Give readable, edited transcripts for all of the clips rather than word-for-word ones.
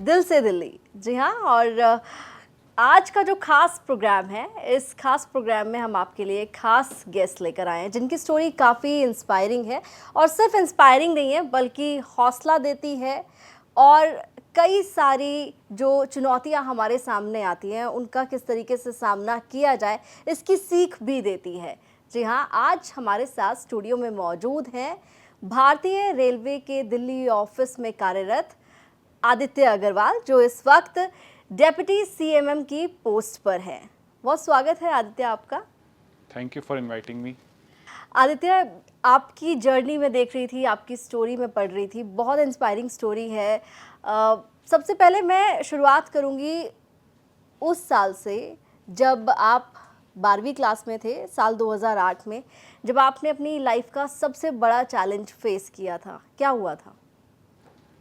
दिल से दिल्ली। जी हाँ, और आज का जो खास प्रोग्राम है, इस खास प्रोग्राम में हम आपके लिए खास गेस्ट लेकर आए हैं जिनकी स्टोरी काफ़ी इंस्पायरिंग है, और सिर्फ इंस्पायरिंग नहीं है बल्कि हौसला देती है। और कई सारी जो चुनौतियां हमारे सामने आती हैं उनका किस तरीके से सामना किया जाए, इसकी सीख भी देती है। जी हाँ, आज हमारे साथ स्टूडियो में मौजूद हैं भारतीय रेलवे के दिल्ली ऑफिस में कार्यरत आदित्य अग्रवाल, जो इस वक्त डेप्यूटी सीएमएम की पोस्ट पर हैं। बहुत स्वागत है आदित्य आपका। Thank you for inviting me. Aditya, आपकी जर्नी में देख रही थी, आपकी स्टोरी में पढ़ रही थी, बहुत इंस्पायरिंग स्टोरी है। सबसे पहले मैं शुरुआत करूंगी उस साल से जब आप 12वीं क्लास में थे, साल 2008 में, जब आपने अपनी लाइफ का सबसे बड़ा चैलेंज फेस किया था। क्या हुआ था?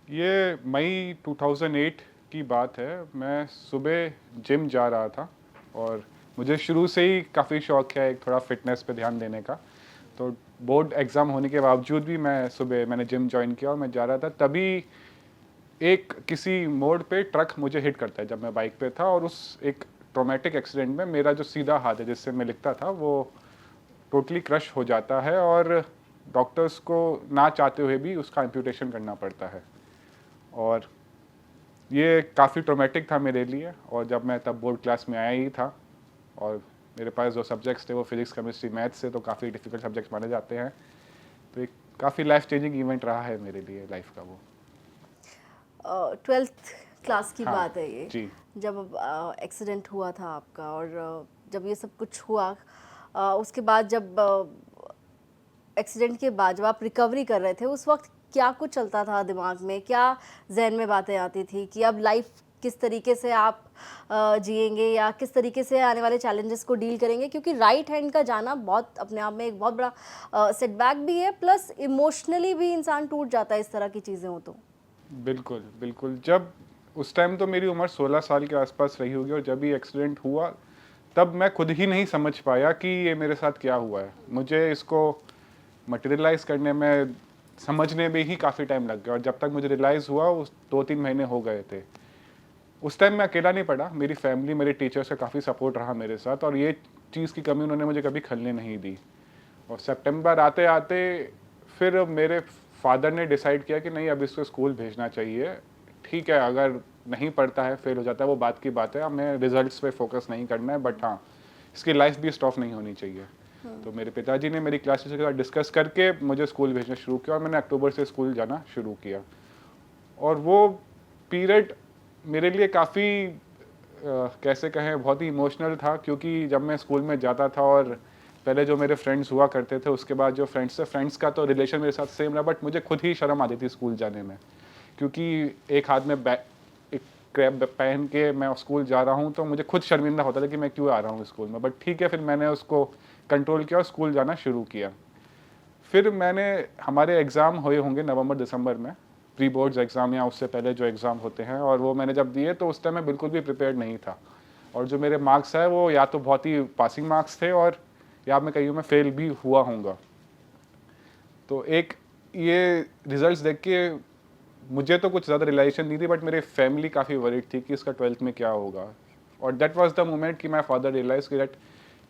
ये मई 2008 की बात है। मैं सुबह जिम जा रहा था और मुझे शुरू से ही काफ़ी शौक है एक थोड़ा फिटनेस पे ध्यान देने का। तो बोर्ड एग्ज़ाम होने के बावजूद भी मैंने जिम ज्वाइन किया और मैं जा रहा था। तभी एक किसी मोड़ पे ट्रक मुझे हिट करता है जब मैं बाइक पे था, और उस एक ट्रॉमेटिक एक्सीडेंट में मेरा जो सीधा हाथ है जिससे मैं लिखता था वो टोटली क्रश हो जाता है, और डॉक्टर्स को ना चाहते हुए भी उसका एम्प्यूटेशन करना पड़ता है। और ये काफ़ी ट्रॉमेटिक था मेरे लिए। और जब मैं तब बोर्ड क्लास में आया ही था और मेरे पास जो सब्जेक्ट्स थे वो फिजिक्स, केमिस्ट्री, मैथ्स से, तो काफ़ी डिफ़िकल्ट सब्जेक्ट्स माने जाते हैं। तो एक काफ़ी लाइफ चेंजिंग इवेंट रहा है मेरे लिए लाइफ का वो। 12th क्लास की हाँ बात है ये, जी। जब एक्सीडेंट हुआ था आपका। और जब ये सब कुछ हुआ, उसके बाद जब एक्सीडेंट के बाद जब आप रिकवरी कर रहे थे, उस वक्त क्या कुछ चलता था दिमाग में? क्या जहन में बातें आती थी कि अब लाइफ किस तरीके से आप जिएंगे, या किस तरीके से आने वाले चैलेंजेस को डील करेंगे? क्योंकि राइट हैंड का जाना बहुत अपने आप में एक बहुत बड़ा सेटबैक भी है, प्लस इमोशनली भी इंसान टूट जाता है इस तरह की चीज़ें हो तो। बिल्कुल बिल्कुल। जब उस टाइम तो मेरी उम्र 16 साल के आसपास रही होगी, और जब ये एक्सीडेंट हुआ तब मैं खुद ही नहीं समझ पाया कि ये मेरे साथ क्या हुआ है। मुझे इसको मटेरियलाइज़ करने में, समझने में ही काफ़ी टाइम लग गया, और जब तक मुझे रियलाइज़ हुआ उस 2-3 महीने हो गए थे। उस टाइम मैं अकेला नहीं पड़ा, मेरी फैमिली, मेरे टीचर्स का काफ़ी सपोर्ट रहा मेरे साथ, और ये चीज़ की कमी उन्होंने मुझे कभी खलने नहीं दी। और सितंबर आते आते फिर मेरे फादर ने डिसाइड किया कि नहीं, अब इसको स्कूल भेजना चाहिए। ठीक है, अगर नहीं पढ़ता है, फेल हो जाता है, वो बात की बात है, हमें रिजल्ट्स पे फोकस नहीं करना है, बट हाँ, इसकी लाइफ भी स्टॉप नहीं होनी चाहिए। तो मेरे पिताजी ने मेरी क्लासेस के साथ डिस्कस करके मुझे स्कूल भेजना शुरू किया, और मैंने अक्टूबर से स्कूल जाना शुरू किया। और वो पीरियड मेरे लिए काफ़ी कैसे कहें, बहुत ही इमोशनल था, क्योंकि जब मैं स्कूल में जाता था और पहले जो मेरे फ्रेंड्स हुआ करते थे, उसके बाद जो फ्रेंड्स का तो रिलेशन मेरे साथ सेम रहा, बट मुझे खुद ही शर्म आती थी स्कूल जाने में, क्योंकि एक हाथ में एक क्रैब पहन के मैं स्कूल जा रहा हूँ, तो मुझे खुद शर्मिंदा होता था कि मैं क्यों आ रहा हूँ स्कूल में। बट ठीक है, फिर मैंने उसको कंट्रोल किया और स्कूल जाना शुरू किया। फिर हमारे एग्ज़ाम हुए होंगे नवंबर दिसंबर में, प्री बोर्ड्स एग्ज़ाम या उससे पहले जो एग्ज़ाम होते हैं, और वो मैंने जब दिए तो उस टाइम मैं बिल्कुल भी प्रिपेयर्ड नहीं था। और जो मेरे मार्क्स है वो या तो बहुत ही पासिंग मार्क्स थे, और या मैं कहीं मैं फेल भी हुआ हूँगा। तो एक ये रिजल्ट्स देख के मुझे तो कुछ ज़्यादा रियलाइजेशन नहीं थी, बट मेरे फैमिली काफ़ी वरीड थी कि इसका 12th में क्या होगा। और दैट वाज द मोमेंट कि माय फादर रियलाइज कि that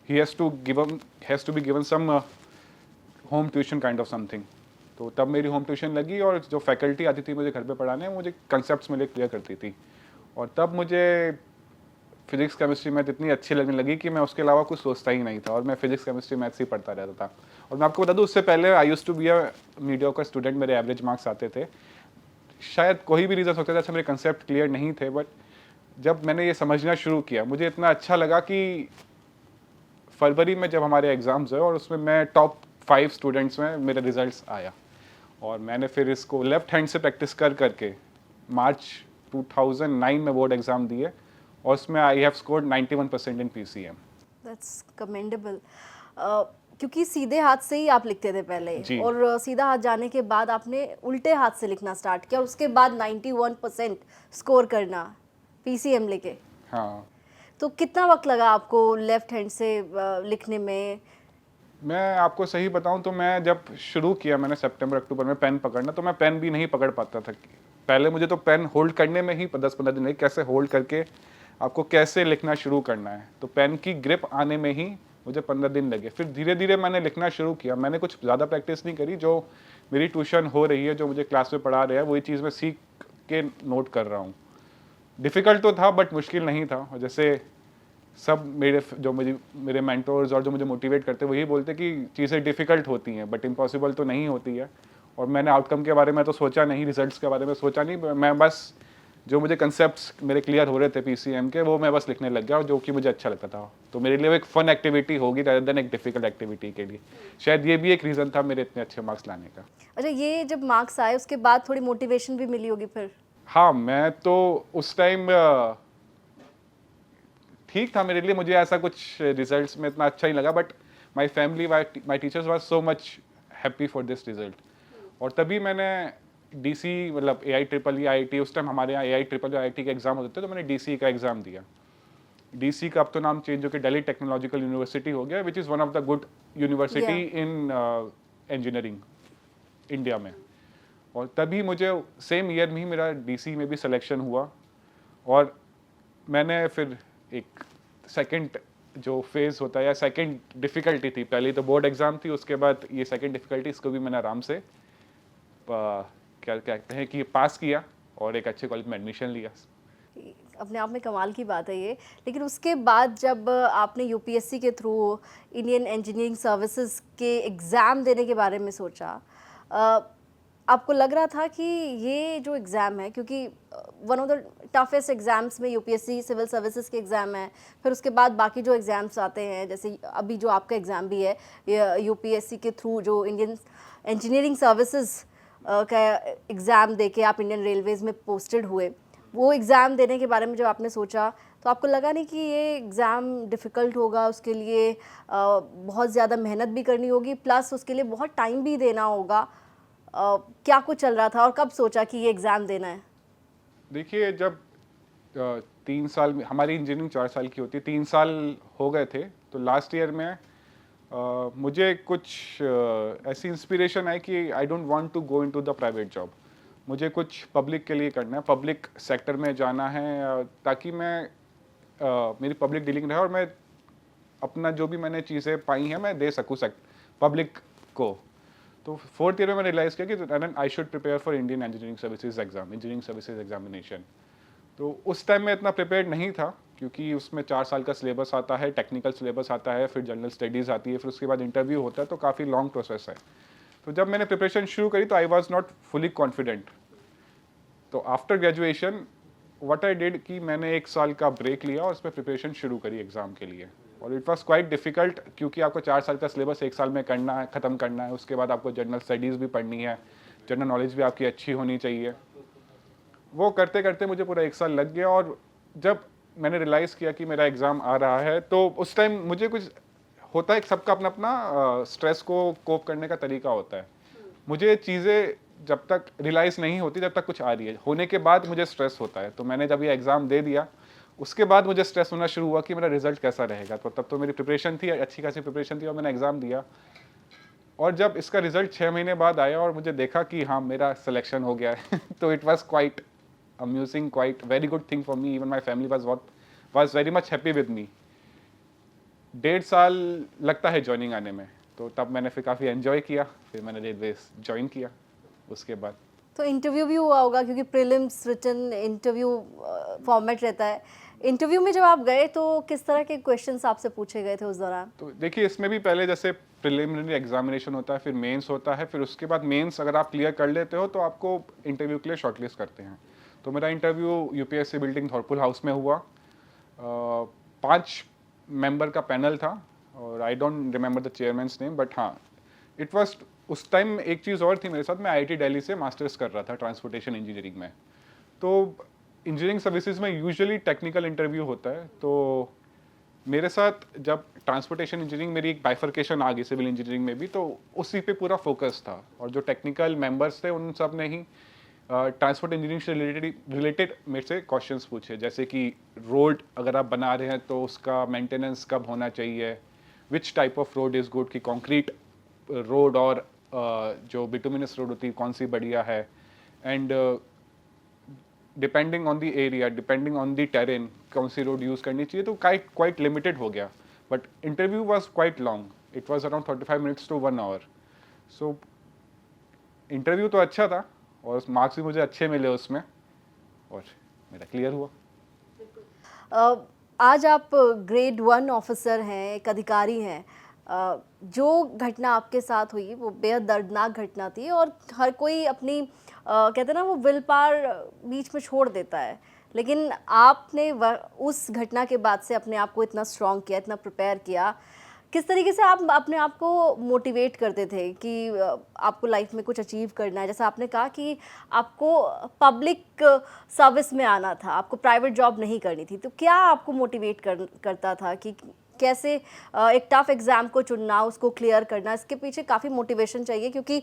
he has to be given some home tuition kind of something. तो तब मेरी होम ट्यूशन लगी, और जो फैकल्टी आती थी मुझे घर पे पढ़ाने, मुझे कंसेप्ट मेरे क्लियर करती थी। और तब मुझे फिजिक्स, केमिस्ट्री, मैथ इतनी अच्छी लगने लगी कि मैं उसके अलावा कुछ सोचता ही नहीं था, और मैं फिजिक्स, केमिस्ट्री, मैथ्स ही पढ़ता रहता था। और मैं आपको बता दूं, उससे पहले I used to be a mediocre student, मेरे एवरेज मार्क्स आते थे। शायद कोई भी रीज़न सकता था, अच्छा मेरे कंसेप्ट क्लियर नहीं थे, बट जब मैंने ये समझना शुरू किया, मुझे इतना अच्छा लगा कि फरवरी में जब हमारे एग्ज़ाम्स हुए और उसमें मैं टॉप 5 स्टूडेंट्स में मेरे रिजल्ट्स आया, और मैंने फिर इसको लेफ्ट हैंड से प्रैक्टिस करके मार्च 2009 में बोर्ड एग्ज़ाम दिए, और उसमें I have scored 91% in PCM. That's commendable. क्योंकि सीधे हाथ से ही आप लिखते थे पहले, जी और सीधा हाथ जाने के बाद आपने उल्टे हाथ से लिखना स्टार्ट किया, और उसके बाद 91% स्कोर करना पीसीएम लेके। हाँ। तो कितना वक्त लगा आपको लेफ्ट हैंड से लिखने में? मैं आपको सही बताऊं तो मैं जब शुरू किया, मैंने सितंबर अक्टूबर में पेन पकड़ना, तो मैं पेन भी नहीं पकड़ पाता था। पहले मुझे तो पेन होल्ड करने में ही 10-15 दिन लगे, कैसे होल्ड करके आपको कैसे लिखना शुरू करना है, तो पेन की ग्रिप आने में ही मुझे 15 दिन लगे। फिर धीरे धीरे मैंने लिखना शुरू किया। मैंने कुछ ज़्यादा प्रैक्टिस नहीं करी, जो मेरी ट्यूशन हो रही है, जो मुझे क्लास में पढ़ा रहे हैं, वही चीज़ मैं सीख के नोट कर रहा हूँ। डिफ़िकल्ट तो था बट मुश्किल नहीं था। और जैसे सब मेरे मेंटोर्स और जो मुझे मोटिवेट करते हैं, वो यही बोलते कि चीज़ें डिफ़िकल्ट होती हैं बट इम्पॉसिबल तो नहीं होती है। और मैंने आउटकम के बारे में तो सोचा नहीं, रिजल्ट्स के बारे में सोचा नहीं, मैं बस जो मुझे कंसेप्ट्स मेरे क्लियर हो रहे थे पीसीएम के, वो मैं बस लिखने लग गया, और जो कि मुझे अच्छा लगता था। तो मेरे लिए वो एक फ़न एक्टिविटी होगी रेदर देन एक डिफ़िकल्ट एक्टिविटी के लिए। शायद ये भी एक रीज़न था मेरे इतने अच्छे मार्क्स लाने का। अच्छा, ये जब मार्क्स आए उसके बाद थोड़ी मोटिवेशन भी मिली होगी फिर? हाँ, मैं तो उस टाइम ठीक था मेरे लिए, मुझे ऐसा कुछ रिजल्ट्स में इतना अच्छा नहीं लगा, but my family, my teachers were so much happy for this result. और तभी मैंने डीसी, मतलब एआई ट्रिपल ई आईआईटी, उस टाइम हमारे यहाँ एआई ट्रिपल आईआईटी के एग्जाम होते थे, तो मैंने डीसी का एग्जाम दिया। डीसी का अब तो नाम चेंज होकर दिल्ली टेक्नोलॉजिकल यूनिवर्सिटी हो गया, which is one of the good university in engineering India में। और तभी मुझे सेम ईयर में ही मेरा डीसी में भी सिलेक्शन हुआ। और मैंने फिर एक सेकंड जो फेज़ होता है, या सेकंड डिफ़िकल्टी थी, पहले तो बोर्ड एग्ज़ाम थी, उसके बाद ये सेकंड डिफ़िकल्टी, इसको भी मैंने आराम से क्या कहते हैं कि पास किया और एक अच्छे कॉलेज में एडमिशन लिया। अपने आप में कमाल की बात है ये। लेकिन उसके बाद जब आपने यूपीएससी के थ्रू इंडियन इंजीनियरिंग सर्विसेज के एग्ज़ाम देने के बारे में सोचा, आपको लग रहा था कि ये जो एग्ज़ाम है, क्योंकि one of the toughest exams में यूपीएससी सिविल सर्विसेज के एग्ज़ाम है, फिर उसके बाद बाकी जो एग्ज़ाम्स आते हैं, जैसे अभी जो आपका एग्ज़ाम भी है यूपीएससी के थ्रू, जो इंडियन इंजीनियरिंग सर्विसेज का एग्ज़ाम दे के आप इंडियन रेलवेज़ में पोस्टेड हुए, वो एग्ज़ाम देने के बारे में जब आपने सोचा, तो आपको लगा नहीं कि ये एग्ज़ाम डिफ़िकल्ट होगा, उसके लिए बहुत ज़्यादा मेहनत भी करनी होगी, प्लस उसके लिए बहुत टाइम भी देना होगा? क्या कुछ चल रहा था और कब सोचा कि ये एग्ज़ाम देना है? देखिए, जब 3 साल में, हमारी इंजीनियरिंग 4 साल की होती है, 3 साल हो गए थे, तो लास्ट ईयर में मुझे कुछ ऐसी इंस्पिरेशन आई कि I don't want to go into the private job. मुझे कुछ पब्लिक के लिए करना है, पब्लिक सेक्टर में जाना है, ताकि मेरी पब्लिक डीलिंग रहे और मैं अपना जो भी मैंने चीज़ें पाई हैं मैं दे सकूँ पब्लिक को। तो 4th ईयर में मैंने रियलाइज़ किया कि I should prepare for Indian engineering services exam, engineering services examination. तो उस टाइम में इतना प्रिपेयर्ड नहीं था, क्योंकि उसमें 4 साल का सिलेबस आता है, टेक्निकल सिलेबस आता है, फिर जनरल स्टडीज़ आती है, फिर उसके बाद इंटरव्यू होता है, तो काफ़ी लॉन्ग प्रोसेस है। तो जब मैंने प्रिपरेशन शुरू करी तो I was not fully confident. तो after graduation what I did कि मैंने 1 साल का ब्रेक लिया और उसमें प्रिपरेशन शुरू करी एग्ज़ाम के लिए। और इट वॉज क्वाइट डिफ़िकल्ट, क्योंकि आपको 4 साल का सिलेबस 1 साल में करना है, ख़त्म करना है। उसके बाद आपको जनरल स्टडीज़ भी पढ़नी है, जनरल नॉलेज भी आपकी अच्छी होनी चाहिए। वो करते करते मुझे पूरा 1 साल लग गया। और जब मैंने रियलाइज़ किया कि मेरा एग्ज़ाम आ रहा है, तो उस टाइम मुझे कुछ होता है, सबका अपना अपना स्ट्रेस को कोप करने का तरीका होता है। मुझे चीज़ें जब तक रियलाइज़ नहीं होती, जब तक कुछ आ रही है, होने के बाद मुझे स्ट्रेस होता है। तो मैंने जब ये एग्ज़ाम दे दिया, उसके बाद मुझे स्ट्रेस होना शुरू हुआ कि मेरा रिजल्ट कैसा रहेगा। तो तब तो मेरी प्रिपरेशन थी, अच्छी खासी प्रिपरेशन थी, और मैंने एग्ज़ाम दिया। और जब इसका रिजल्ट 6 महीने बाद आया और मुझे देखा कि हाँ, मेरा सिलेक्शन हो गया है तो it was quite amusing, quite very good thing for me. Even my family was very much happy with me. 1.5 साल लगता है ज्वाइनिंग आने में, तो तब मैंने फिर काफ़ी एंजॉय किया। फिर मैंने रेलवे ज्वाइन किया उसके बाद। तो इंटरव्यू भी हुआ होगा, क्योंकि प्रीलिम्स रिटन इंटरव्यू फॉर्मेट रहता है। इंटरव्यू में जब आप गए तो किस तरह के क्वेश्चंस आपसे पूछे गए थे उस दौरान? तो देखिए, इसमें भी पहले जैसे प्रिलिमिनरी एग्जामिनेशन होता है, फिर मेंस होता है, फिर उसके बाद मेंस अगर आप क्लियर कर लेते हो तो आपको इंटरव्यू के लिए शॉर्टलिस्ट करते हैं। तो मेरा interview UPSC building Dhaurpur house में हुआ। 5 मेंबर का पैनल था, और I don't remember the chairman's name, but हाँ, इट वाज उस टाइम एक चीज़ और थी मेरे साथ। मैं आईआईटी दिल्ली से मास्टर्स कर रहा था ट्रांसपोर्टेशन इंजीनियरिंग में। तो इंजीनियरिंग सर्विसेज में यूजुअली टेक्निकल इंटरव्यू होता है। तो मेरे साथ जब ट्रांसपोर्टेशन इंजीनियरिंग, मेरी एक बाइफर्केशन आ गई सिविल इंजीनियरिंग में भी, तो उसी पे पूरा फोकस था। और जो टेक्निकल मेंबर्स थे उन सब ने ही ट्रांसपोर्ट इंजीनियरिंग से रिलेटेड मेरे से क्वेश्चंस पूछे, जैसे कि रोड अगर आप बना रहे हैं तो उसका मेंटेनेंस कब होना चाहिए, which type of road is good, कि कॉन्क्रीट रोड और जो बिटुमिनस रोड होती है कौन सी बढ़िया है, and depending on the area, depending on the terrain, कौन सी रोड यूज़ करनी चाहिए, तो क्वाइट लिमिटेड हो गया. But interview was quite long, it was around 35 minutes to 1 hour. So interview तो अच्छा था और मार्क्स भी मुझे अच्छे मिले उसमें और मेरा क्लियर हुआ. अ, आज आप ग्रेड 1 ऑफिसर हैं, एक अधिकारी हैं. जो घटना आपके साथ हुई वो बेहद दर्दनाक घटना थी और हर कोई अपनी कहते हैं ना वो विल पावर बीच में छोड़ देता है. लेकिन आपने उस घटना के बाद से अपने आप को इतना स्ट्रॉन्ग किया, इतना प्रिपेयर किया. किस तरीके से आप अपने आप को मोटिवेट करते थे कि आपको लाइफ में कुछ अचीव करना है? जैसा आपने कहा कि आपको पब्लिक सर्विस में आना था, आपको प्राइवेट जॉब नहीं करनी थी, तो क्या आपको मोटिवेट करता था कि कैसे एक टफ एग्ज़ाम को चुनना, उसको क्लियर करना? इसके पीछे काफ़ी मोटिवेशन चाहिए क्योंकि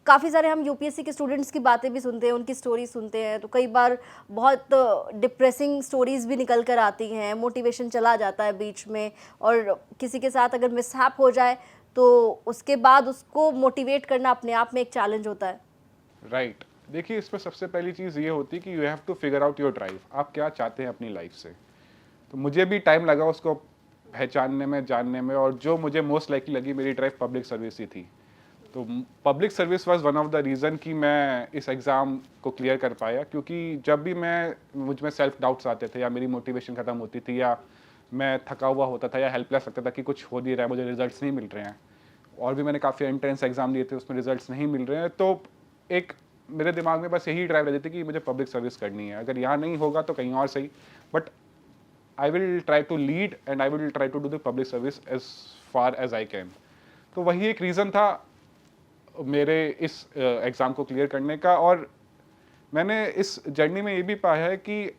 काफ़ी सारे हम यूपीएससी के स्टूडेंट्स की बातें भी सुनते हैं, उनकी स्टोरी सुनते हैं, तो कई बार बहुत डिप्रेसिंग स्टोरीज़ भी निकल कर आती हैं, मोटिवेशन चला जाता है बीच में और किसी के साथ अगर मिसहैप हो जाए तो उसके बाद उसको मोटिवेट करना अपने आप में एक चैलेंज होता है. राइट. देखिए, इसमें सबसे पहली चीज़ ये होती है कि you have to figure out your drive. आप क्या चाहते हैं अपनी लाइफ से. तो मुझे भी टाइम लगा उसको पहचानने में, जानने में, और जो मुझे मोस्ट लाइकली लगी मेरी ड्राइव पब्लिक सर्विस ही थी. तो public service was one of the reason कि मैं इस एग्ज़ाम को क्लियर कर पाया, क्योंकि जब भी मुझ में सेल्फ डाउट्स आते थे या मेरी मोटिवेशन ख़त्म होती थी या मैं थका हुआ होता था या हेल्पलेस लगता था कि कुछ हो नहीं रहा है, मुझे रिजल्ट्स नहीं मिल रहे हैं, और भी मैंने काफ़ी एंट्रेंस एग्ज़ाम दिए थे उसमें रिजल्ट्स नहीं मिल रहे हैं, तो एक मेरे दिमाग में बस यही ड्राइव रहती थी कि मुझे पब्लिक सर्विस करनी है. अगर यहाँ नहीं होगा तो कहीं और सही, but I will try to lead and I will try to do the public service as far as I can. तो वही एक रीज़न था मेरे इस एग्ज़ाम को क्लियर करने का. और मैंने इस जर्नी में ये भी पाया है कि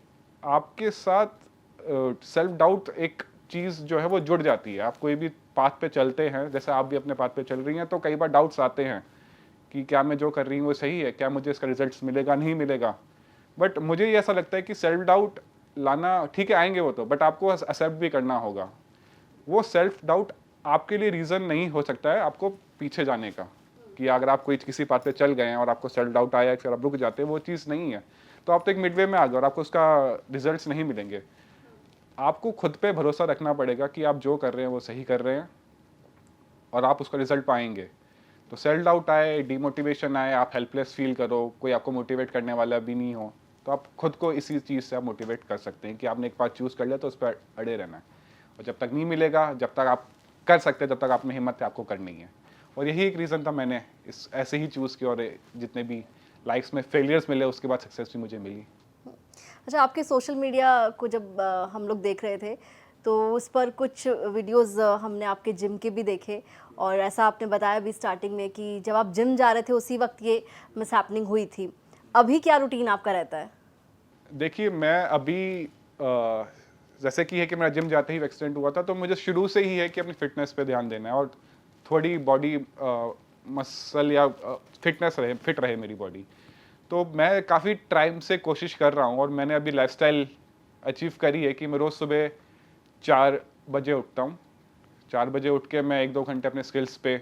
आपके साथ सेल्फ डाउट एक चीज़ जो है वो जुड़ जाती है. आप कोई भी पाथ पे चलते हैं, जैसे आप भी अपने पाथ पे चल रही हैं, तो कई बार डाउट्स आते हैं कि क्या मैं जो कर रही हूँ वो सही है, क्या मुझे इसका रिजल्ट्स मिलेगा, नहीं मिलेगा. बट मुझे ये ऐसा लगता है कि सेल्फ डाउट लाना ठीक है, आएंगे वो तो, बट आपको एक्सेप्ट भी करना होगा. वो सेल्फ डाउट आपके लिए रीज़न नहीं हो सकता है आपको पीछे जाने का, कि अगर आप कोई किसी बात पे चल गए हैं और आपको सेल्फ डाउट आया फिर आप रुक जाते हैं, वो चीज़ नहीं है. तो आप तो एक मिडवे में आ गए और आपको उसका रिजल्ट्स नहीं मिलेंगे. आपको खुद पे भरोसा रखना पड़ेगा कि आप जो कर रहे हैं वो सही कर रहे हैं और आप उसका रिजल्ट पाएंगे. तो सेल्फ डाउट आए, डीमोटिवेशन आए, आप हेल्पलेस फील करो, कोई आपको मोटिवेट करने वाला भी नहीं हो, तो आप खुद को इसी चीज़ से आप मोटिवेट कर सकते हैं कि आपने एक बात चूज़ कर लिया तो उस पर अड़े रहना है. और जब तक नहीं मिलेगा, जब तक आप कर सकते हैं, जब तक आप में हिम्मत है, आपको करनी है. और यही एक रीज़न था मैंने इस ऐसे ही चूज़ किया, और जितने भी लाइफ्स में फेलियर्स मिले उसके बाद सक्सेस भी मुझे मिली. अच्छा, आपके सोशल मीडिया को जब हम लोग देख रहे थे तो उस पर कुछ वीडियोस हमने आपके जिम के भी देखे और ऐसा आपने बताया भी स्टार्टिंग में कि जब आप जिम जा रहे थे उसी वक्त ये मिसहैपनिंग हुई थी. अभी क्या रूटीन आपका रहता है? देखिए, मैं अभी जैसे कि है कि मेरा जिम जाते ही एक्सीडेंट हुआ था, तो मुझे शुरू से ही है कि अपनी फ़िटनेस पे ध्यान देना है और थोड़ी बॉडी मसल या फिट रहे मेरी बॉडी. तो मैं काफ़ी टाइम से कोशिश कर रहा हूँ और मैंने अभी लाइफ़स्टाइल अचीव करी है कि मैं रोज़ सुबह 4 बजे उठता हूँ. 4 बजे उठ के मैं 1-2 घंटे अपने स्किल्स पे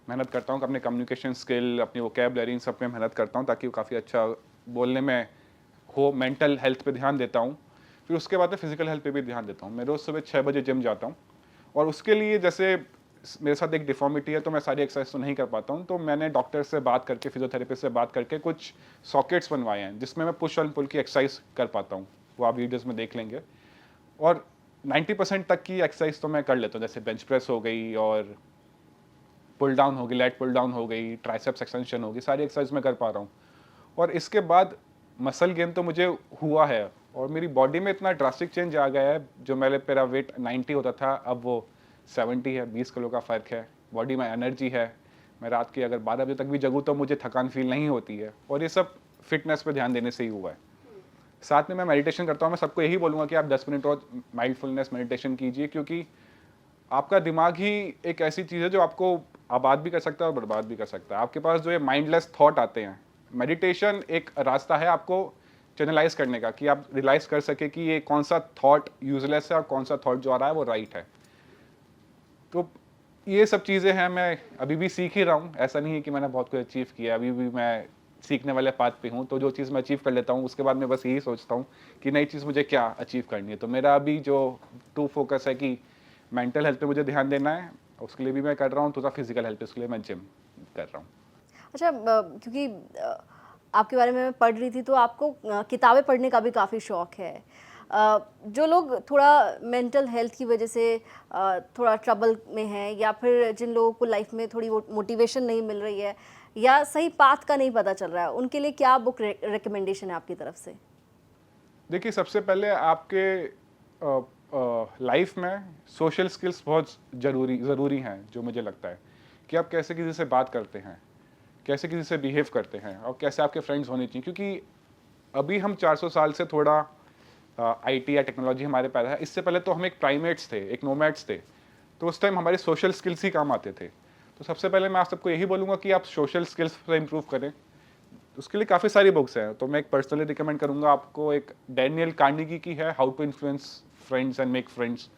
मेहनत करता हूँ, अपने कम्युनिकेशन स्किल, अपनी वोकैबुलरी, इन सब पे मेहनत करता हूँ ताकि वो काफ़ी अच्छा बोलने में हो. मेंटल हेल्थ पे ध्यान देता हूँ. फिर उसके बाद मैं फिजिकल हेल्थ पे भी ध्यान देता हूँ. मैं रोज़ सुबह 6 बजे जिम जाता हूँ और उसके लिए जैसे मेरे साथ एक डिफॉर्मिटी है तो मैं सारी एक्सरसाइज तो नहीं कर पाता हूँ, तो मैंने डॉक्टर से बात करके, फिजियोथेरेपिस्ट से बात करके कुछ सॉकेट्स बनवाए हैं जिसमें मैं पुश और पुल की एक्सरसाइज कर पाता हूँ. वो आप वीडियोज़ में देख लेंगे. और 90% तक की एक्सरसाइज तो मैं कर लेता हूँ, जैसे बेंच प्रेस हो गई और पुल डाउन हो गई, लेट पुल डाउन हो गई, ट्राइसेप्स एक्सटेंशन हो गई, सारी एक्सरसाइज मैं कर पा रहा हूँ. और इसके बाद मसल गेन तो मुझे हुआ है और मेरी बॉडी में इतना ड्रास्टिक चेंज आ गया है. जो मेरा वेट 90 होता था अब वो 70 है. 20 किलो का फ़र्क है. बॉडी में एनर्जी है. मैं रात के अगर 12 बजे तक भी जगूँ तो मुझे थकान फील नहीं होती है और ये सब फिटनेस पे ध्यान देने से ही हुआ है. साथ में मैं मेडिटेशन करता हूँ. मैं सबको यही बोलूँगा कि आप 10 मिनट रोज माइंडफुलनेस मेडिटेशन कीजिए, क्योंकि आपका दिमाग ही एक ऐसी चीज़ है जो आपको आबाद भी कर सकता है और बर्बाद भी कर सकता है. आपके पास जो ये माइंडलेस थॉट आते हैं, मेडिटेशन एक रास्ता है आपको चैनलाइज करने का, कि आप रियलाइज कर सके कि ये कौन सा थॉट यूजलेस है और कौन सा थॉट जो आ रहा है वो राइट है. तो ये सब चीज़ें हैं, मैं अभी भी सीख ही रहा हूँ. ऐसा नहीं है कि मैंने बहुत कुछ अचीव किया. अभी भी मैं सीखने वाले पाथ पे हूँ, तो जो चीज़ मैं अचीव कर लेता हूँ उसके बाद मैं बस यही सोचता हूँ कि नई चीज़ मुझे क्या अचीव करनी है। तो मेरा अभी जो टू फोकस है कि मेंटल हेल्थ पे मुझे ध्यान देना है, उसके लिए भी मैं कर रहा हूँ, थोड़ा फिजिकल हेल्थ उसके लिए मैं जिम कर रहा हूँ। अच्छा, क्योंकि आपके बारे में मैं पढ़ रही थी तो आपको किताबें पढ़ने का भी काफ़ी शौक है। जो लोग थोड़ा मेंटल हेल्थ की वजह से थोड़ा ट्रबल में हैं, या फिर जिन लोगों को लाइफ में थोड़ी मोटिवेशन नहीं मिल रही है या सही पाथ का नहीं पता चल रहा है, उनके लिए क्या बुक रिकमेंडेशन है आपकी तरफ से? देखिए, सबसे पहले आपके लाइफ में सोशल स्किल्स बहुत ज़रूरी हैं, जो मुझे लगता है कि आप कैसे किसी से बात करते हैं, कैसे किसी से बिहेव करते हैं और कैसे आपके फ्रेंड्स होने चाहिए। क्योंकि अभी हम 400 साल से थोड़ा आईटी या टेक्नोलॉजी हमारे पैदा है, इससे पहले तो हम एक प्राइमेट्स थे, एक नोमैड्स थे, तो उस टाइम हमारे सोशल स्किल्स ही काम आते थे। तो सबसे पहले मैं आप सबको यही बोलूँगा कि आप सोशल स्किल्स पर इम्प्रूव करें। उसके लिए काफ़ी सारी बुक्स हैं, तो मैं एक पर्सनली रिकमेंड करूँगा आपको, एक डैनियल कार्नेगी की है, how to influence friends and make friends.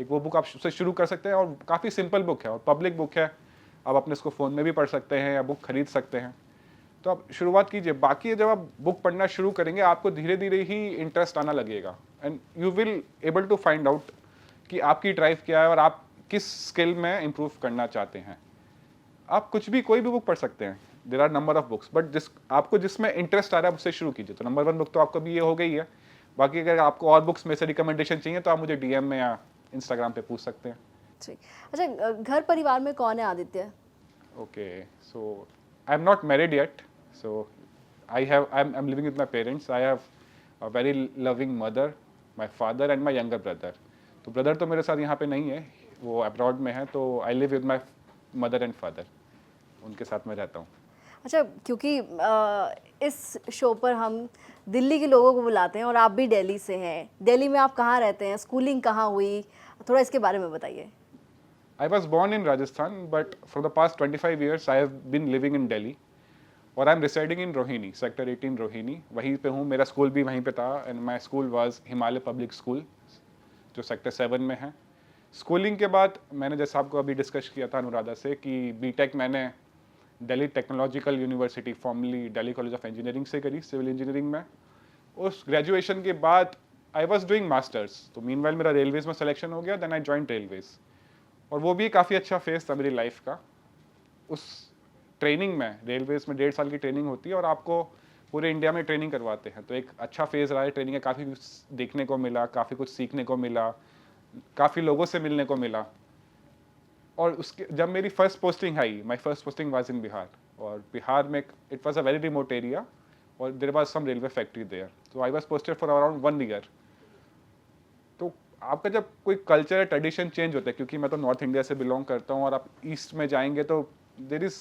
एक वो बुक आप उससे शुरू कर सकते हैं और काफ़ी सिंपल बुक है और पब्लिक बुक है, आप अपने इसको फ़ोन में भी पढ़ सकते हैं या बुक खरीद सकते हैं। तो आप शुरुआत कीजिए। बाकी जब आप बुक पढ़ना शुरू करेंगे आपको धीरे धीरे ही इंटरेस्ट आना लगेगा and you will able to find out कि आपकी ड्राइव क्या है और आप किस स्किल में इम्प्रूव करना चाहते हैं। आप कुछ भी कोई भी बुक पढ़ सकते हैं, there are number of books, but आपको जिसमें इंटरेस्ट आ रहा है उससे शुरू कीजिए। तो नंबर 1 बुक तो आपको भी ये हो गई है। बाकी अगर आपको और बुक्स में से रिकमेंडेशन चाहिए तो आप मुझे डीएम में या इंस्टाग्राम पे पूछ सकते हैं। ठीक। अच्छा, घर परिवार में कौन है Aditya? Okay, so I'm not married yet. So I'm living with my parents. I have a very loving mother, my father and my younger brother. तो ब्रदर तो मेरे साथ यहाँ पे नहीं है, वो अब्रॉड में है, तो I live with my mother and father, उनके साथ में रहता हूँ। अच्छा, क्योंकि इस शो पर हम दिल्ली के लोगों को बुलाते हैं और आप भी दिल्ली से हैं। दिल्ली में आप कहाँ रहते हैं? स्कूलिंग कहाँ हुई? थोड़ा इसके बारे में बताइए। I was born in Rajasthan, but for the past 25 years I have been living in Delhi और I am residing in Rohini, sector 18 Rohini, वहीं पे हूँ। मेरा स्कूल भी वहीं पे था and my school was Himalaya public school, जो सेक्टर 7 में है। स्कूलिंग के बाद मैंने, जैसा आपको अभी डिस्कस किया था अनुराधा से, कि बीटेक मैंने Delhi technological university, formally Delhi college of engineering से करी, सिविल इंजीनियरिंग में। उस ग्रेजुएशन के बाद आई वॉज डूइंग मास्टर्स, तो मीनवाइल मेरा रेलवेज में सिलेक्शन हो गया, देन आई जॉइंट रेलवेज, और वो भी काफ़ी अच्छा फेज था मेरी लाइफ का। उस ट्रेनिंग में, रेलवेज में 1.5 साल की ट्रेनिंग होती है और आपको पूरे इंडिया में ट्रेनिंग करवाते हैं, तो एक अच्छा फेज रहा है ट्रेनिंग का। काफ़ी कुछ देखने को मिला, काफ़ी कुछ सीखने को मिला, काफ़ी लोगों से मिलने को मिला। और उसके जब मेरी फर्स्ट पोस्टिंग आई, my first posting was in Bihar, और बिहार में it was a very remote area और there was some railway factory there, तो I was posted for around 1 year. तो आपका जब कोई कल्चर ट्रेडिशन चेंज होता है, क्योंकि मैं तो नॉर्थ इंडिया से बिलोंग करता हूँ और आप ईस्ट में जाएंगे तो there is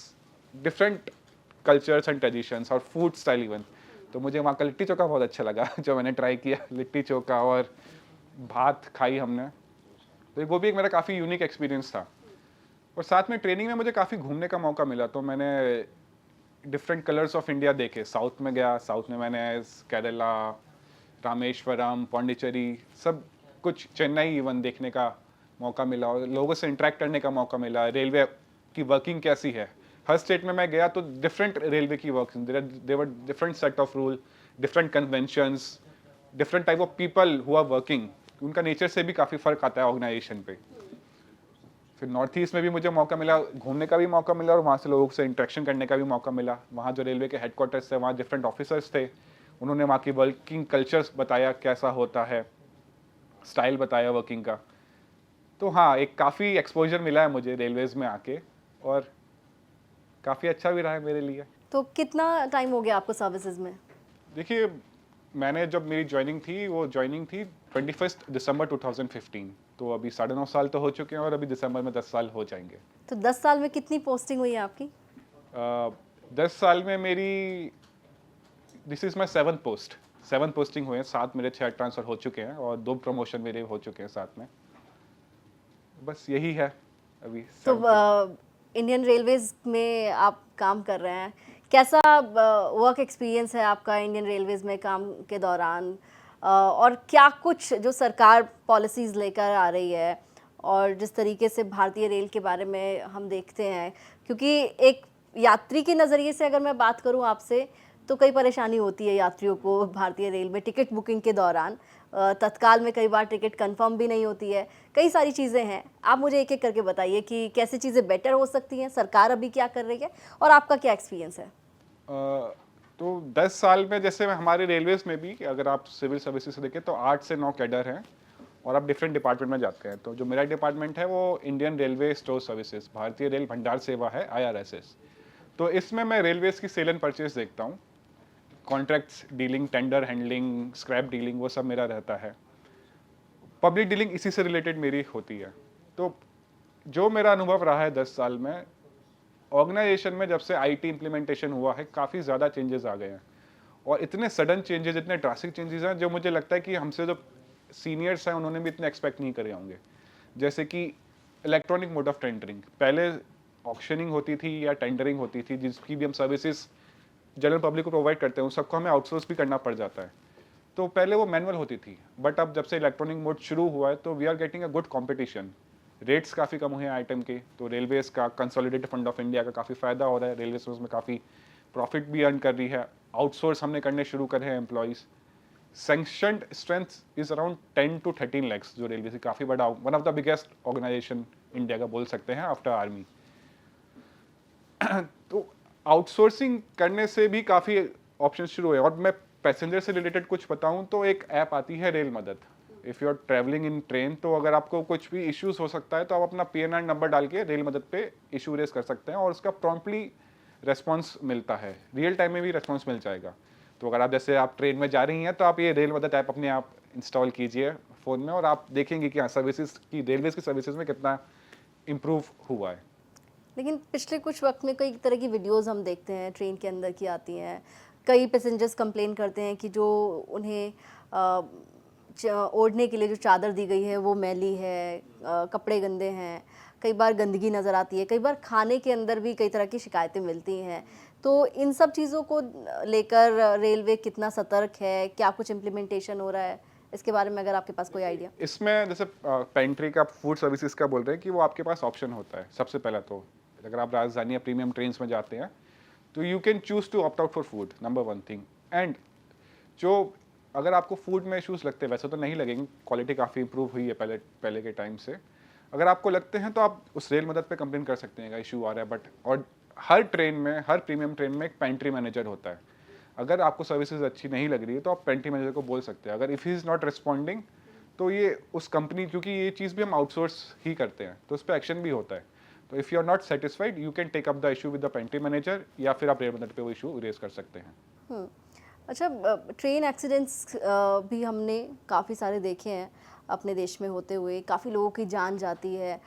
different cultures and traditions और फूड स्टाइल इवन। तो मुझे वहाँ का लिट्टी चोखा बहुत अच्छा लगा जो मैंने ट्राई किया, लिट्टी चोखा और भात खाई हमने, तो वो भी एक मेरा काफ़ी यूनिक एक्सपीरियंस था। और साथ में ट्रेनिंग में मुझे काफ़ी घूमने का मौका मिला, तो मैंने डिफरेंट कलर्स ऑफ इंडिया देखे। साउथ में गया, साउथ में मैंने केरला, रामेश्वरम, पौंडीचेरी, सब कुछ, चेन्नई इवन देखने का मौका मिला और लोगों से इंटरेक्ट करने का मौका मिला। रेलवे की वर्किंग कैसी है, हर स्टेट में मैं गया तो डिफरेंट रेलवे की working, there were different set of rule, different conventions, different type of people who are working, उनका नेचर से भी काफ़ी फ़र्क आता है ऑर्गेनाइजेशन पे। फिर नॉर्थ ईस्ट में भी मुझे मौका मिला, घूमने का भी मौका मिला और वहाँ से लोगों से इंटरेक्शन करने का भी मौका मिला। वहाँ जो रेलवे के हेडक्वार्टर्स थे, वहाँ डिफरेंट ऑफिसर्स थे, उन्होंने वहाँ की वर्किंग कल्चर्स बताया, कैसा होता है, स्टाइल बताया वर्किंग का। तो हाँ, एक काफ़ी एक्सपोजर मिला है मुझे रेलवेज़ में आके और काफ़ी अच्छा भी रहा है मेरे लिए। तो कितना टाइम हो गया आपको सर्विसेज में? देखिए, मैंने जब मेरी ज्वाइनिंग थी, वो ज्वाइनिंग थी 21 दिसंबर 2015, तो अभी 9.5 साल तो हो चुके हैं और अभी दिसंबर में 10 साल हो जाएंगे। तो 10 साल में कितनी पोस्टिंग हुई है आपकी? 10 साल में मेरी, this is my 7th post, 7 posting हुए हैं, 7 मेरे 6 ट्रांसफ़र हो चुके हैं और 2 प्रमोशन मेरे हो चुके हैं साथ में। बस यही है अभी। तो इंडियन रेलवेज में आप काम कर रहे हैं, कैसा वर्क एक्सपीरियंस है आपका इंडियन रेलवेज में काम के दौरान? और क्या कुछ जो सरकार पॉलिसीज़ लेकर आ रही है और जिस तरीके से भारतीय रेल के बारे में हम देखते हैं, क्योंकि एक यात्री के नज़रिए से अगर मैं बात करूं आपसे, तो कई परेशानी होती है यात्रियों को भारतीय रेल में टिकट बुकिंग के दौरान। तत्काल में कई बार टिकट कंफर्म भी नहीं होती है, कई सारी चीज़ें हैं। आप मुझे एक-एक करके बताइए कि कैसे चीज़ें बेटर हो सकती हैं, सरकार अभी क्या कर रही है और आपका क्या एक्सपीरियंस है? तो 10 साल में जैसे हमारे रेलवेज़ में भी अगर आप सिविल सर्विसेज से देखें तो 8 से 9 कैडर हैं और आप डिफरेंट डिपार्टमेंट में जाते हैं। तो जो मेरा डिपार्टमेंट है वो इंडियन रेलवे स्टोर सर्विसेज, भारतीय रेल भंडार सेवा है, IRSS। तो इसमें मैं रेलवेज़ की सेल एंड परचेज़ देखता हूँ। Contracts dealing, tender handling, scrap dealing, वो सब मेरा रहता है। पब्लिक डीलिंग इसी से रिलेटेड मेरी होती है। तो जो मेरा अनुभव रहा है 10 साल में, ऑर्गेनाइजेशन में जब से आईटी इम्प्लीमेंटेशन हुआ है, काफ़ी ज़्यादा चेंजेस आ गए हैं और इतने सडन चेंजेस, इतने ड्रास्टिक चेंजेस हैं जो मुझे लगता है कि हमसे जो सीनियर्स हैं उन्होंने भी इतने एक्सपेक्ट नहीं करे होंगे। जैसे कि इलेक्ट्रॉनिक मोड ऑफ टेंडरिंग, पहले ऑक्शनिंग होती थी या टेंडरिंग होती थी जिसकी भी हम सर्विसेज जनरल पब्लिक को प्रोवाइड करते हैं, उन सबको हमें आउटसोर्स भी करना पड़ जाता है। तो पहले वो मैनुअल होती थी, बट अब जब से इलेक्ट्रॉनिक मोड शुरू हुआ है तो we are getting a good competition. Rates काफ़ी कम हुए हैं आइटम के, तो रेलवेज़ का कंसोलिडेटेड फंड ऑफ इंडिया का काफ़ी फ़ायदा हो रहा है, रेलवे उसमें काफ़ी प्रॉफिट भी अर्न कर रही है। आउटसोर्स हमने करने शुरू करे हैं employees. Sanctioned strength is around 10 to 13 lakhs, जो रेलवे से काफ़ी बड़ा, one of the biggest organization India का बोल सकते हैं आफ्टर आर्मी। तो आउटसोर्सिंग करने से भी काफ़ी ऑप्शन शुरू हुए। और मैं पैसेंजर से रिलेटेड कुछ बताऊं तो एक ऐप आती है Rail Madad. If you are travelling in train, तो अगर आपको कुछ भी इश्यूज हो सकता है तो आप अपना PNR नंबर डाल के रेल मदद पे इशू रेज कर सकते हैं और उसका प्रॉम्प्टली रेस्पॉन्स मिलता है, रियल टाइम में भी रेस्पॉन्स मिल जाएगा। तो अगर आप जैसे आप ट्रेन में जा रही हैं तो आप ये रेल मदद ऐप अपने आप इंस्टॉल कीजिए फ़ोन में और आप देखेंगे कि हाँ, सर्विसेज की, रेलवेज़ की सर्विसेज में कितना इम्प्रूव हुआ है। लेकिन पिछले कुछ वक्त में कई तरह की वीडियोस हम देखते हैं ट्रेन के अंदर की आती हैं। कई पैसेंजर्स कंप्लेन करते हैं कि जो उन्हें ओढ़ने के लिए जो चादर दी गई है वो मैली है, कपड़े गंदे हैं, कई बार गंदगी नज़र आती है, कई बार खाने के अंदर भी कई तरह की शिकायतें मिलती हैं। तो इन सब चीज़ों को लेकर रेलवे कितना सतर्क है, क्या कुछ इम्प्लीमेंटेशन हो रहा है, इसके बारे में अगर आपके पास कोई आइडिया? इसमें जैसे पेंट्री का, फूड सर्विसेज का बोल रहे हैं कि वो आपके पास ऑप्शन होता है। सबसे पहला तो अगर आप राजधानी या प्रीमियम ट्रेन्स में जाते हैं तो you can choose to opt out for food, number one thing. And जो अगर आपको फूड में इशूज़ लगते हैं, वैसे तो नहीं लगेंगे, क्वालिटी काफ़ी इंप्रूव हुई है पहले पहले के टाइम से। अगर आपको लगते हैं तो आप उस रेल मदद पे कंप्लेन कर सकते हैं, इशू आ रहा है। बट और हर ट्रेन में, हर प्रीमियम ट्रेन में एक पेंट्री मैनेजर होता है। अगर आपको सर्विसेज अच्छी नहीं लग रही है तो आप पेंट्री मैनेजर को बोल सकते हैं। अगर if he is not responding तो ये उस कंपनी, क्योंकि ये चीज़ भी हम आउटसोर्स ही करते हैं तो उस पर एक्शन भी होता है। तो if you are not satisfied you can take up the issue with the pantry manager, या फिर आप रेल मदद पे वो इशू रेज कर सकते हैं। हुँ। अच्छा, ट्रेन एक्सीडेंट्स भी हमने काफ़ी सारे देखे हैं अपने देश में होते हुए, काफ़ी लोगों की जान जाती है।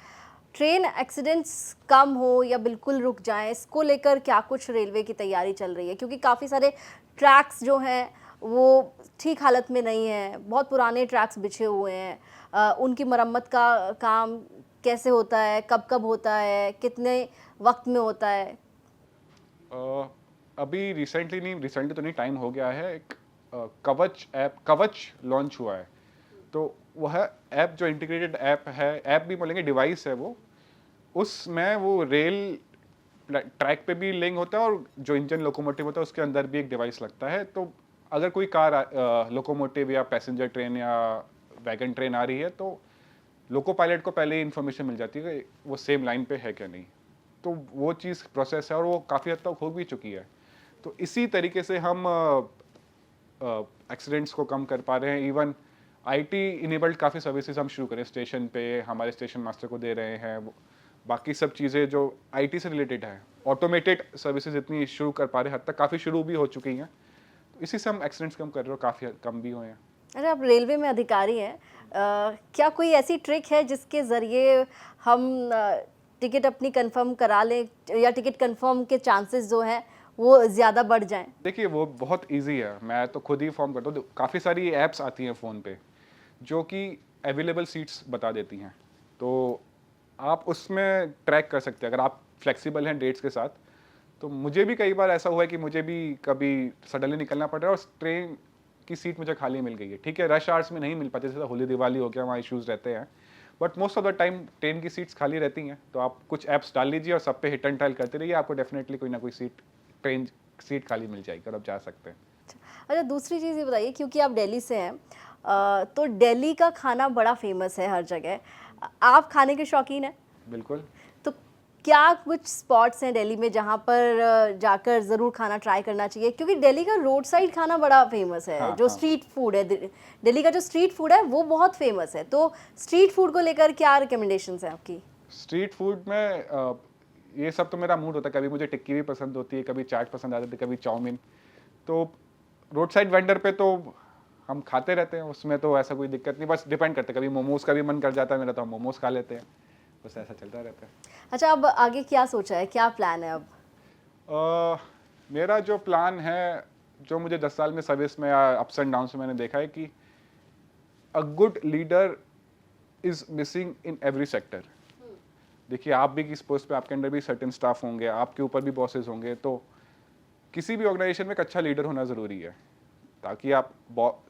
ट्रेन एक्सीडेंट्स कम हो या बिल्कुल रुक जाएँ, इसको लेकर क्या कुछ रेलवे की तैयारी चल रही है? क्योंकि काफ़ी सारे ट्रैक्स जो हैं वो ठीक हालत में नहीं हैं, बहुत पुराने ट्रैक्स बिछे हुए हैं। उनकी मरम्मत का काम कैसे होता है, कब-कब होता है, कितने वक़्त में होता है? अभी रिसेंटली तो नहीं, टाइम हो गया है, एक कवच ऐप, कवच लॉन्च हुआ है। तो वह ऐप जो इंटीग्रेटेड ऐप है, ऐप भी बोलेंगे, डिवाइस है वो, उसमें वो रेल ट्रैक पे भी लिंक होता है और जो इंजन लोकोमोटिव होता है उसके अंदर भी एक डिवाइस लगता है। तो अगर कोई कार लोकोमोटिव या पैसेंजर ट्रेन या वैगन ट्रेन आ रही है तो लोको पायलट को पहले ही इन्फॉर्मेशन मिल जाती है कि वो सेम लाइन पे है क्या नहीं। तो वो चीज़ प्रोसेस है और वो काफ़ी हद तक हो भी चुकी है। तो इसी तरीके से हम एक्सीडेंट्स को कम कर पा रहे हैं। इवन आईटी इनेबल्ड काफ़ी सर्विसेज हम शुरू करें, स्टेशन पे हमारे स्टेशन मास्टर को दे रहे हैं। बाकी सब चीज़ें जो आईटी से रिलेटेड है, ऑटोमेटेड सर्विसेज इतनी शुरू कर पा रहे हैं, हद तक काफ़ी शुरू भी हो चुकी हैं। तो इसी से हम एक्सीडेंट्स कम कर रहे हो, काफ़ी कम भी हुए हैं। अरे, आप रेलवे में अधिकारी हैं, क्या कोई ऐसी ट्रिक है जिसके ज़रिए हम टिकट अपनी कंफर्म करा लें या टिकट कंफर्म के चांसेस जो हैं वो ज़्यादा बढ़ जाएं? देखिए वो बहुत इजी है, मैं तो खुद ही फॉर्म करता हूँ। काफ़ी सारी ऐप्स आती हैं फ़ोन पे जो कि अवेलेबल सीट्स बता देती हैं, तो आप उसमें ट्रैक कर सकते हैं अगर आप फ्लेक्सिबल हैं डेट्स के साथ। तो मुझे भी कई बार ऐसा हुआ है कि मुझे भी कभी सडनली निकलना पड़ रहा है और ट्रेन की सीट मुझे खाली मिल गई है। ठीक है, रश आवर्स में नहीं मिल पाती, जैसे होली दिवाली हो गया, वहाँ इश्यूज़ रहते हैं, but most of the time train की सीट्स खाली रहती हैं। तो आप कुछ ऐप्स डाल लीजिए और सब पे हिट एंड टाइल करते रहिए, आपको डेफिनेटली कोई ना कोई सीट ट्रेन सीट खाली मिल जाएगी और आप जा सकते हैं। अच्छा, दूसरी चीज़ ये बताइए, क्योंकि आप दिल्ली से हैं, तो दिल्ली का खाना बड़ा फेमस है हर जगह। आप खाने के शौकीन हैं? बिल्कुल। तो क्या कुछ स्पॉट्स हैं दिल्ली में जहाँ पर जाकर ज़रूर खाना ट्राई करना चाहिए? क्योंकि दिल्ली का रोड साइड खाना बड़ा फेमस है, हाँ, जो हाँ। स्ट्रीट फूड है, दिल्ली का जो स्ट्रीट फूड है वो बहुत फेमस है। तो स्ट्रीट फूड को लेकर क्या रिकमेंडेशंस हैं आपकी? स्ट्रीट फूड में ये सब तो मेरा मूड होता है, कभी मुझे टिक्की भी पसंद होती है, कभी चाट पसंद आ जाती है, कभी चाउमीन। तो रोड साइड वेंडर पे तो हम खाते रहते हैं, उसमें तो ऐसा कोई दिक्कत नहीं, बस डिपेंड करता है, कभी मोमोज़ का भी मन कर जाता है मेरा तो हम मोमोज़ खा लेते हैं, बस ऐसा चलता रहता है। अच्छा, अब आगे क्या सोचा है, क्या प्लान है अब? मेरा जो प्लान है, जो मुझे 10 साल में सर्विस में अप्स एंड डाउन्स में मैंने देखा है कि अ good leader is missing in every sector. देखिए, आप भी किस पोस्ट पे, आपके अंडर भी सर्टेन स्टाफ होंगे, आपके ऊपर भी बॉसेस होंगे, तो किसी भी ऑर्गेनाइजेशन में एक अच्छा लीडर होना ज़रूरी है, ताकि आप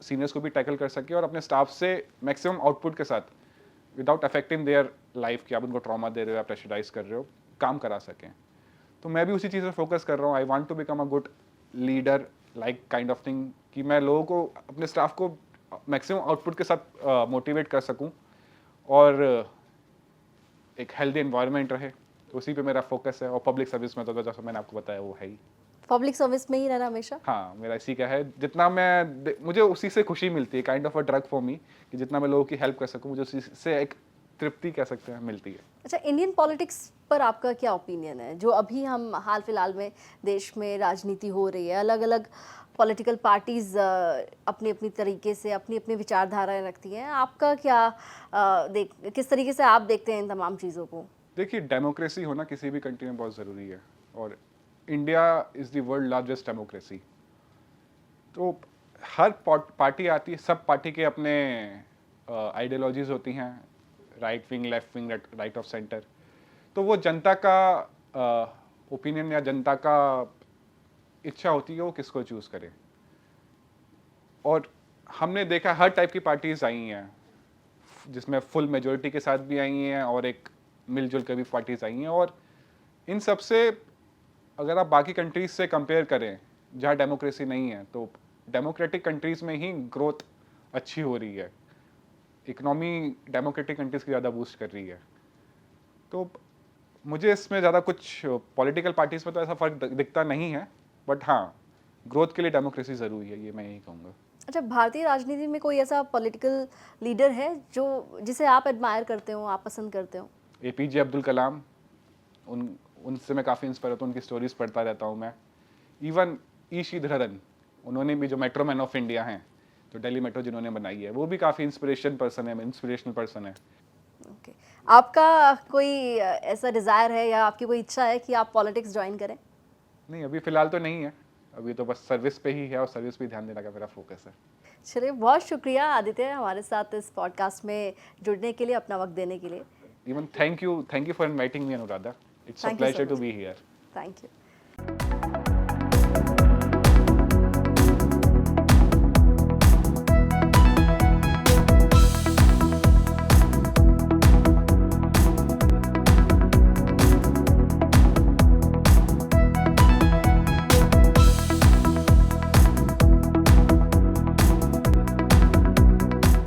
सीनियर्स को भी टैकल कर सकें और अपने स्टाफ से मैक्सिमम आउटपुट के साथ, विदाउट अफेक्टिंग देयर लाइफ, कि आप उनको ट्रॉमा दे रहे हो या प्रेशराइज कर रहे हो, काम करा सकें। तो मैं भी उसी चीज़ पर फोकस कर रहा हूँ। I want to become a good leader, like kind of thing, कि मैं लोगों को, अपने स्टाफ को मैक्सिमम आउटपुट के साथ मोटिवेट कर सकूँ और एक हेल्दी एनवायरनमेंट रहे। तो उसी पे मेरा फोकस है, और पब्लिक सर्विस में तो जैसा मैंने आपको बताया वो है ही। पब्लिक सर्विस में ही रहना हमेशा? हाँ, मेरा इसी का है। जितना मुझे उसी से खुशी मिलती है, kind of a drug for me, कि जितना मैं लोगों की हेल्प कर सकूँ, मुझे उसी से एक तृप्ति कह सकते हैं मिलती है। अच्छा, इंडियन पॉलिटिक्स पर आपका क्या ओपिनियन है? जो अभी हम हाल फिलहाल में देश में राजनीति हो रही है, अलग अलग पॉलिटिकल पार्टीज अपनी अपनी तरीके से अपनी अपनी विचारधाराएं रखती हैं। आपका क्या किस तरीके से आप देखते हैं इन तमाम चीज़ों को? देखिए, डेमोक्रेसी होना किसी भी कंट्री में बहुत ज़रूरी है, और India is the world largest democracy. तो हर पार्टी आती है, सब पार्टी के अपने आइडियोलॉजीज होती हैं, right wing, left wing, right of centre. तो वो जनता का ओपिनियन या जनता का इच्छा होती है वो किसको चूज़ करे। और हमने देखा हर टाइप की पार्टीज आई हैं, जिसमें फुल मेजोरिटी के साथ भी आई हैं और एक मिलजुल कर भी पार्टीज आई हैं। और इन सब से अगर आप बाकी कंट्रीज से कंपेयर करें जहाँ डेमोक्रेसी नहीं है, तो डेमोक्रेटिक कंट्रीज में ही ग्रोथ अच्छी हो रही है, इकोनॉमी डेमोक्रेटिक कंट्रीज की ज़्यादा बूस्ट कर रही है। तो मुझे इसमें ज़्यादा कुछ पॉलिटिकल पार्टीज में तो ऐसा फ़र्क दिखता नहीं है, बट हाँ, ग्रोथ के लिए डेमोक्रेसी ज़रूरी है, ये मैं यही कहूँगा। अच्छा, भारतीय राजनीति में कोई ऐसा पॉलिटिकल लीडर है जो जिसे आप एडमायर करते हो, आप पसंद करते हो? APJ अब्दुल कलाम, उनसे मैं काफ़ी इंस्पायर होता हूँ, उनकी स्टोरीज पढ़ता रहता हूँ मैं। इवन ई श्रीधरन, उन्होंने भी, जो मेट्रो मैन ऑफ इंडिया हैं, जो दिल्ली मेट्रो जिन्होंने बनाई है, वो भी काफ़ी इंस्पिरेशनल पर्सन है। ओके, आपका कोई ऐसा डिज़ायर है या आपकी कोई इच्छा है कि आप पॉलिटिक्स ज्वाइन करें? नहीं, अभी फ़िलहाल तो नहीं है, अभी तो बस सर्विस पे ही है, और सर्विस पे ध्यान देने का मेरा फोकस है। चलिए, बहुत शुक्रिया आदित्य हमारे साथ इस पॉडकास्ट में जुड़ने के लिए, अपना वक्त देने के लिए। Even thank you for inviting me, Anuradha. It's a Thank you so pleasure to much. be here. Thank you.